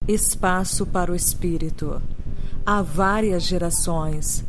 Espaço para o Espírito. Há várias gerações.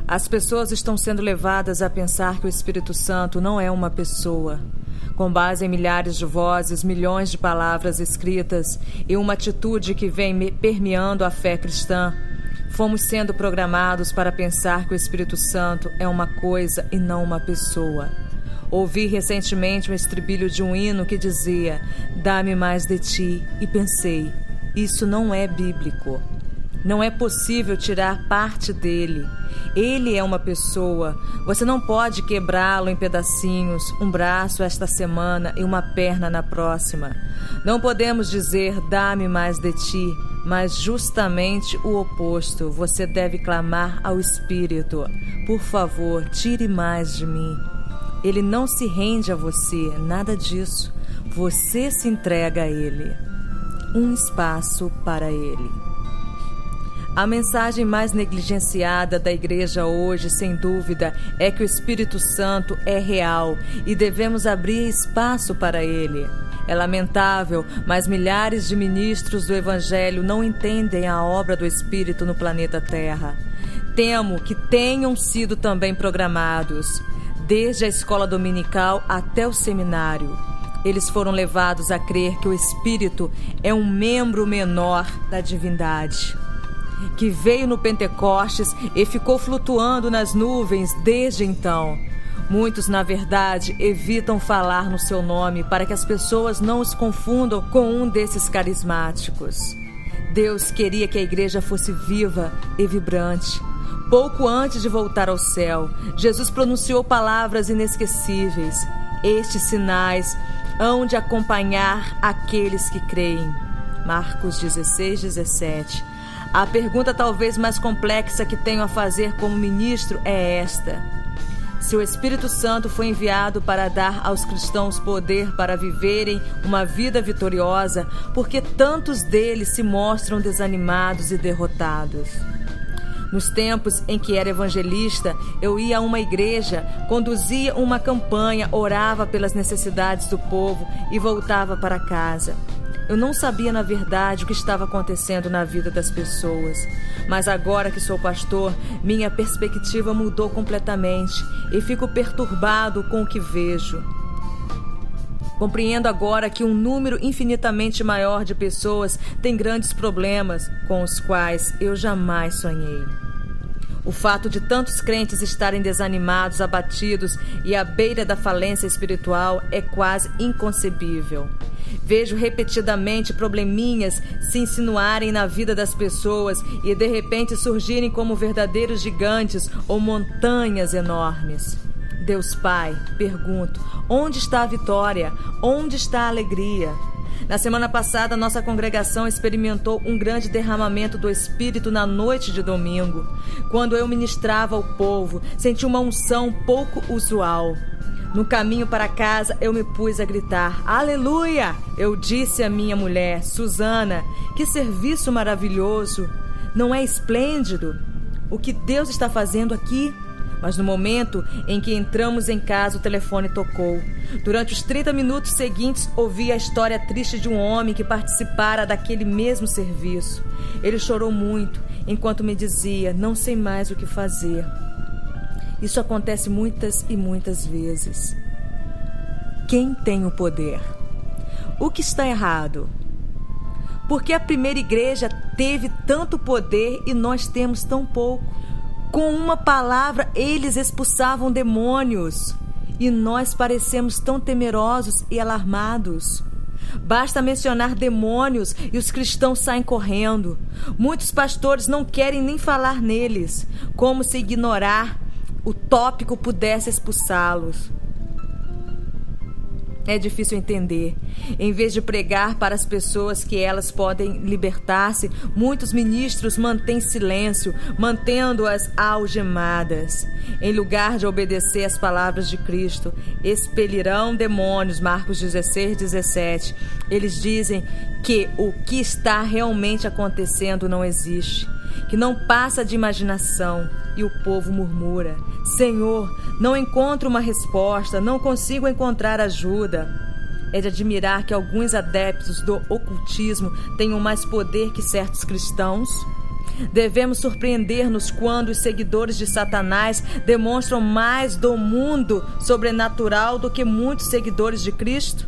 As pessoas estão sendo levadas a pensar que o Espírito Santo não é uma pessoa. Com base em milhares de vozes, milhões de palavras escritas e uma atitude que vem permeando a fé cristã, fomos sendo programados para pensar que o Espírito Santo é uma coisa e não uma pessoa. Ouvi recentemente um estribilho de um hino que dizia: "Dá-me mais de ti", e pensei: isso não é bíblico. Não é possível tirar parte dele. Ele é uma pessoa. Você não pode quebrá-lo em pedacinhos, um braço esta semana e uma perna na próxima. Não podemos dizer: dá-me mais de ti, mas justamente o oposto. Você deve clamar ao Espírito: por favor, tire mais de mim. Ele não se rende a você, nada disso. Você se entrega a ele. Um espaço para ele. A mensagem mais negligenciada da igreja hoje, sem dúvida, é que o Espírito Santo é real e devemos abrir espaço para ele. É lamentável, mas milhares de ministros do Evangelho não entendem a obra do Espírito no planeta Terra. Temo que tenham sido também programados, desde a escola dominical até o seminário. Eles foram levados a crer que o Espírito é um membro menor da divindade, que veio no Pentecostes e ficou flutuando nas nuvens desde então. Muitos, na verdade, evitam falar no seu nome para que as pessoas não os confundam com um desses carismáticos. Deus queria que a igreja fosse viva e vibrante. Pouco antes de voltar ao céu, Jesus pronunciou palavras inesquecíveis: estes sinais hão de acompanhar aqueles que creem. Marcos 16:17. A pergunta talvez mais complexa que tenho a fazer como ministro é esta: se o Espírito Santo foi enviado para dar aos cristãos poder para viverem uma vida vitoriosa, por que tantos deles se mostram desanimados e derrotados? Nos tempos em que era evangelista, eu ia a uma igreja, conduzia uma campanha, orava pelas necessidades do povo e voltava para casa. Eu não sabia, na verdade, o que estava acontecendo na vida das pessoas. Mas agora que sou pastor, minha perspectiva mudou completamente e fico perturbado com o que vejo. Compreendo agora que um número infinitamente maior de pessoas tem grandes problemas com os quais eu jamais sonhei. O fato de tantos crentes estarem desanimados, abatidos e à beira da falência espiritual é quase inconcebível. Vejo repetidamente probleminhas se insinuarem na vida das pessoas e de repente surgirem como verdadeiros gigantes ou montanhas enormes. Deus Pai, pergunto, onde está a vitória? Onde está a alegria? Na semana passada, nossa congregação experimentou um grande derramamento do Espírito na noite de domingo. Quando eu ministrava ao povo, senti uma unção pouco usual. No caminho para casa, eu me pus a gritar: aleluia! Eu disse à minha mulher, Susana: que serviço maravilhoso! Não é esplêndido o que Deus está fazendo aqui? Mas no momento em que entramos em casa, o telefone tocou. Durante os 30 minutos seguintes, ouvi a história triste de um homem que participara daquele mesmo serviço. Ele chorou muito, enquanto me dizia: não sei mais o que fazer. Isso acontece muitas e muitas vezes. Quem tem o poder? O que está errado? Por que a primeira igreja teve tanto poder e nós temos tão pouco? Com uma palavra, eles expulsavam demônios e nós parecemos tão temerosos e alarmados. Basta mencionar demônios e os cristãos saem correndo. Muitos pastores não querem nem falar neles, como se ignorar o tópico pudesse expulsá-los. É difícil entender. Em vez de pregar para as pessoas que elas podem libertar-se, muitos ministros mantêm silêncio, mantendo-as algemadas. Em lugar de obedecer às palavras de Cristo, expelirão demônios, Marcos 16:17. Eles dizem que o que está realmente acontecendo não existe, que não passa de imaginação, e o povo murmura: Senhor, não encontro uma resposta, não consigo encontrar ajuda. É de admirar que alguns adeptos do ocultismo tenham mais poder que certos cristãos? Devemos surpreender-nos quando os seguidores de Satanás demonstram mais do mundo sobrenatural do que muitos seguidores de Cristo?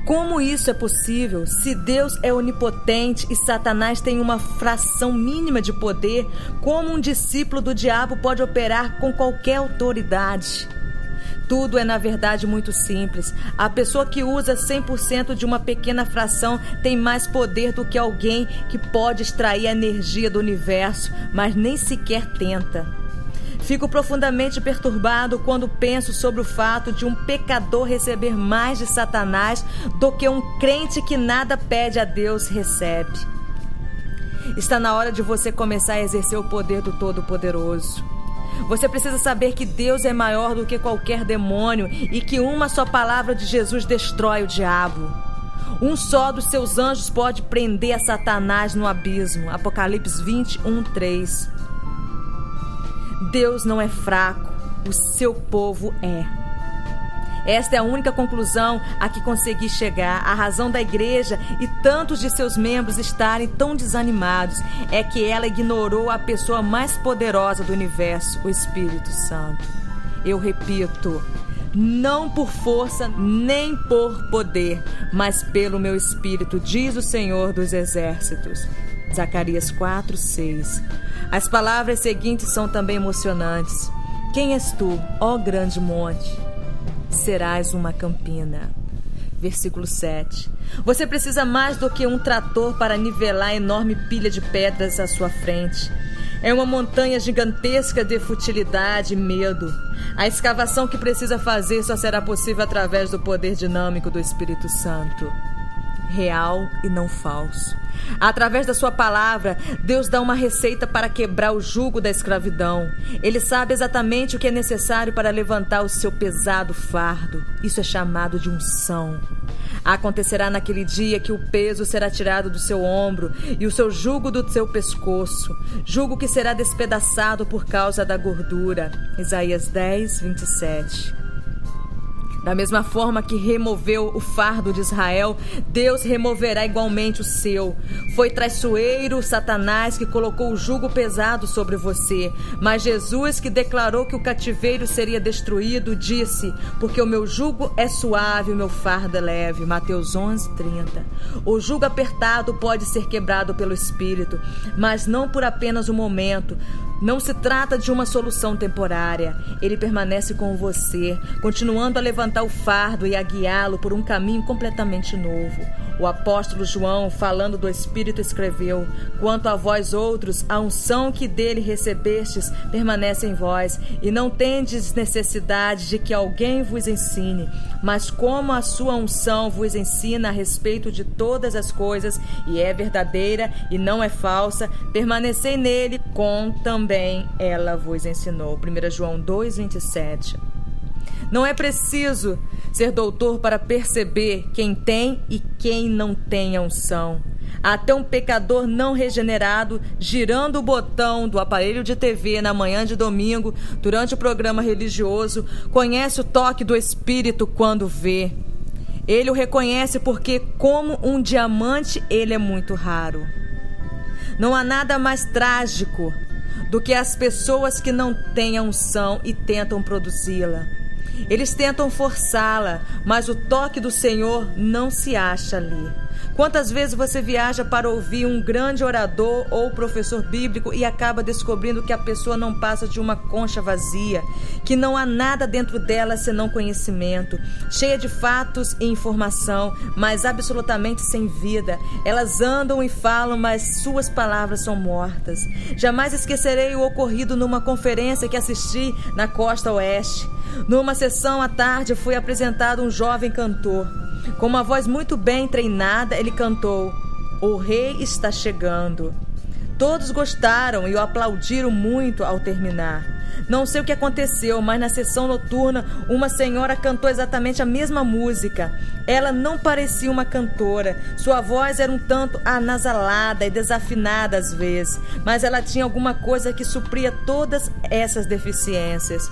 Como isso é possível? Se Deus é onipotente e Satanás tem uma fração mínima de poder, como um discípulo do diabo pode operar com qualquer autoridade? Tudo é, na verdade, muito simples. A pessoa que usa 100% de uma pequena fração tem mais poder do que alguém que pode extrair a energia do universo, mas nem sequer tenta. Fico profundamente perturbado quando penso sobre o fato de um pecador receber mais de Satanás do que um crente que nada pede a Deus recebe. Está na hora de você começar a exercer o poder do Todo-Poderoso. Você precisa saber que Deus é maior do que qualquer demônio e que uma só palavra de Jesus destrói o diabo. Um só dos seus anjos pode prender a Satanás no abismo. Apocalipse 21:3. Deus não é fraco, o seu povo é. Esta é a única conclusão a que consegui chegar. A razão da igreja e tantos de seus membros estarem tão desanimados é que ela ignorou a pessoa mais poderosa do universo, o Espírito Santo. Eu repito, não por força nem por poder, mas pelo meu Espírito, diz o Senhor dos Exércitos. Zacarias 4:6. As palavras seguintes são também emocionantes. Quem és tu, ó grande monte? Serás uma campina. Versículo 7. Você precisa mais do que um trator para nivelar a enorme pilha de pedras à sua frente. É uma montanha gigantesca de futilidade e medo. A escavação que precisa fazer só será possível através do poder dinâmico do Espírito Santo. Real e não falso. Através da sua palavra, Deus dá uma receita para quebrar o jugo da escravidão. Ele sabe exatamente o que é necessário para levantar o seu pesado fardo. Isso é chamado de unção. Acontecerá naquele dia que o peso será tirado do seu ombro e o seu jugo do seu pescoço, jugo que será despedaçado por causa da gordura. Isaías 10:27. Da mesma forma que removeu o fardo de Israel, Deus removerá igualmente o seu. Foi traiçoeiro Satanás que colocou o jugo pesado sobre você. Mas Jesus, que declarou que o cativeiro seria destruído, disse: porque o meu jugo é suave, o meu fardo é leve. Mateus 11:30. O jugo apertado pode ser quebrado pelo Espírito, mas não por apenas um momento. Não se trata de uma solução temporária. Ele permanece com você, continuando a levantar o fardo e a guiá-lo por um caminho completamente novo. O apóstolo João, falando do Espírito, escreveu: quanto a vós outros, a unção que dele recebestes permanece em vós, e não tendes necessidade de que alguém vos ensine, mas como a sua unção vos ensina a respeito de todas as coisas, e é verdadeira e não é falsa, permanecei nele, com também ela vos ensinou. 1 João 2:27. Não é preciso ser doutor para perceber quem tem e quem não tem a unção. Até um pecador não regenerado, girando o botão do aparelho de TV na manhã de domingo, durante o programa religioso, conhece o toque do Espírito quando vê. Ele o reconhece porque, como um diamante, ele é muito raro. Não há nada mais trágico do que as pessoas que não têm a unção e tentam produzi-la. Eles tentam forçá-la, mas o toque do Senhor não se acha ali. Quantas vezes você viaja para ouvir um grande orador ou professor bíblico e acaba descobrindo que a pessoa não passa de uma concha vazia, que não há nada dentro dela senão conhecimento, cheia de fatos e informação, mas absolutamente sem vida. Elas andam e falam, mas suas palavras são mortas. Jamais esquecerei o ocorrido numa conferência que assisti na costa oeste. Numa sessão à tarde foi apresentado um jovem cantor. Com uma voz muito bem treinada, ele cantou: "O rei está chegando". Todos gostaram e o aplaudiram muito ao terminar. Não sei o que aconteceu, mas na sessão noturna uma senhora cantou exatamente a mesma música. Ela não parecia uma cantora. Sua voz era um tanto anasalada e desafinada às vezes, mas ela tinha alguma coisa que supria todas essas deficiências.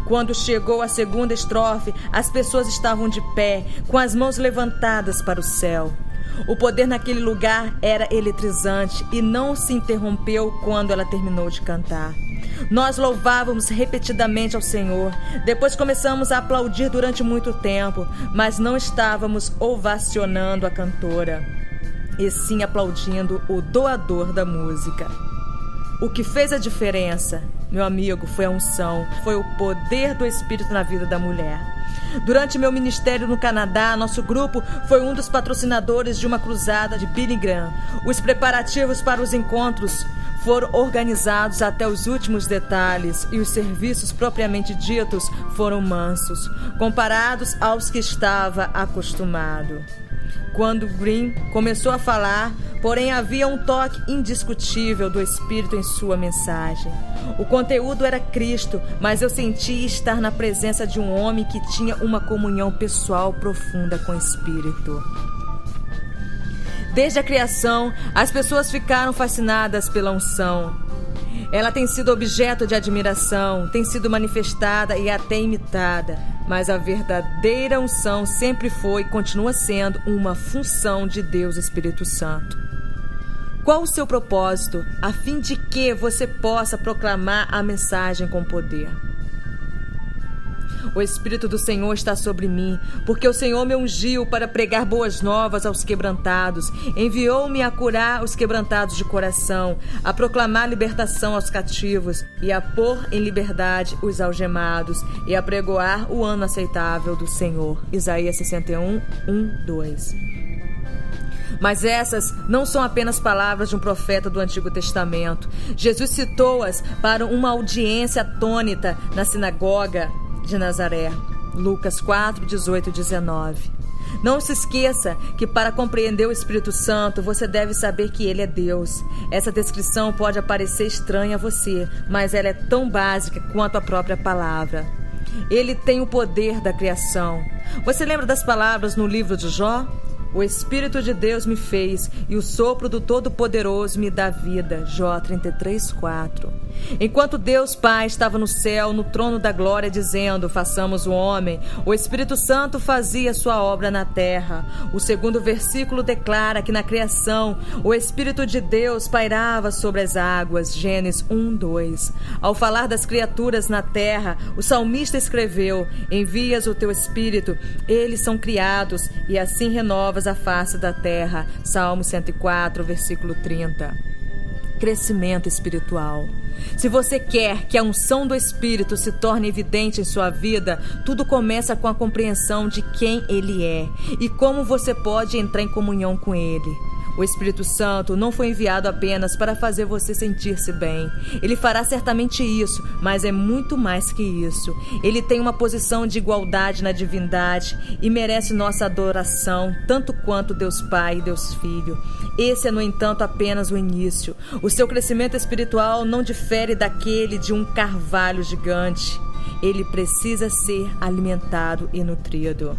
Quando chegou a segunda estrofe, as pessoas estavam de pé, com as mãos levantadas para o céu. O poder naquele lugar era eletrizante e não se interrompeu quando ela terminou de cantar. Nós louvávamos repetidamente ao Senhor. Depois começamos a aplaudir durante muito tempo, mas não estávamos ovacionando a cantora, e sim aplaudindo o doador da música. O que fez a diferença, meu amigo, foi a unção, foi o poder do Espírito na vida da mulher. Durante meu ministério no Canadá, nosso grupo foi um dos patrocinadores de uma cruzada de Billy Graham. Os preparativos para os encontros foram organizados até os últimos detalhes e os serviços propriamente ditos foram mansos, comparados aos que estava acostumado. Quando Green começou a falar, porém havia um toque indiscutível do Espírito em sua mensagem. O conteúdo era Cristo, mas eu sentia estar na presença de um homem que tinha uma comunhão pessoal profunda com o Espírito. Desde a criação, as pessoas ficaram fascinadas pela unção. Ela tem sido objeto de admiração, tem sido manifestada e até imitada, mas a verdadeira unção sempre foi e continua sendo uma função de Deus Espírito Santo. Qual o seu propósito, a fim de que você possa proclamar a mensagem com poder? O Espírito do Senhor está sobre mim, porque o Senhor me ungiu para pregar boas novas aos quebrantados. Enviou-me a curar os quebrantados de coração, a proclamar libertação aos cativos e a pôr em liberdade os algemados e a pregoar o ano aceitável do Senhor. Isaías 61, 1, 2. Mas essas não são apenas palavras de um profeta do Antigo Testamento. Jesus citou-as para uma audiência atônita na sinagoga de Nazaré. Lucas 4, 18 e 19. Não se esqueça que para compreender o Espírito Santo, você deve saber que ele é Deus. Essa descrição pode parecer estranha a você, mas ela é tão básica quanto a própria palavra. Ele tem o poder da criação. Você lembra das palavras no livro de Jó? O Espírito de Deus me fez e o sopro do Todo-Poderoso me dá vida. Jó 33, 4. Enquanto Deus Pai estava no céu, no trono da glória, dizendo, façamos o homem, o Espírito Santo fazia sua obra na terra. O segundo versículo declara que na criação, o Espírito de Deus pairava sobre as águas. Gênesis 1, 2. Ao falar das criaturas na terra, o salmista escreveu, envias o teu Espírito, eles são criados e assim renovas a face da terra. Salmo 104, versículo 30. Crescimento espiritual. Se você quer que a unção do Espírito se torne evidente em sua vida, tudo começa com a compreensão de quem Ele é e como você pode entrar em comunhão com Ele. O Espírito Santo não foi enviado apenas para fazer você sentir-se bem. Ele fará certamente isso, mas é muito mais que isso. Ele tem uma posição de igualdade na divindade e merece nossa adoração, tanto quanto Deus Pai e Deus Filho. Esse é, no entanto, apenas o início. O seu crescimento espiritual não difere daquele de um carvalho gigante. Ele precisa ser alimentado e nutrido.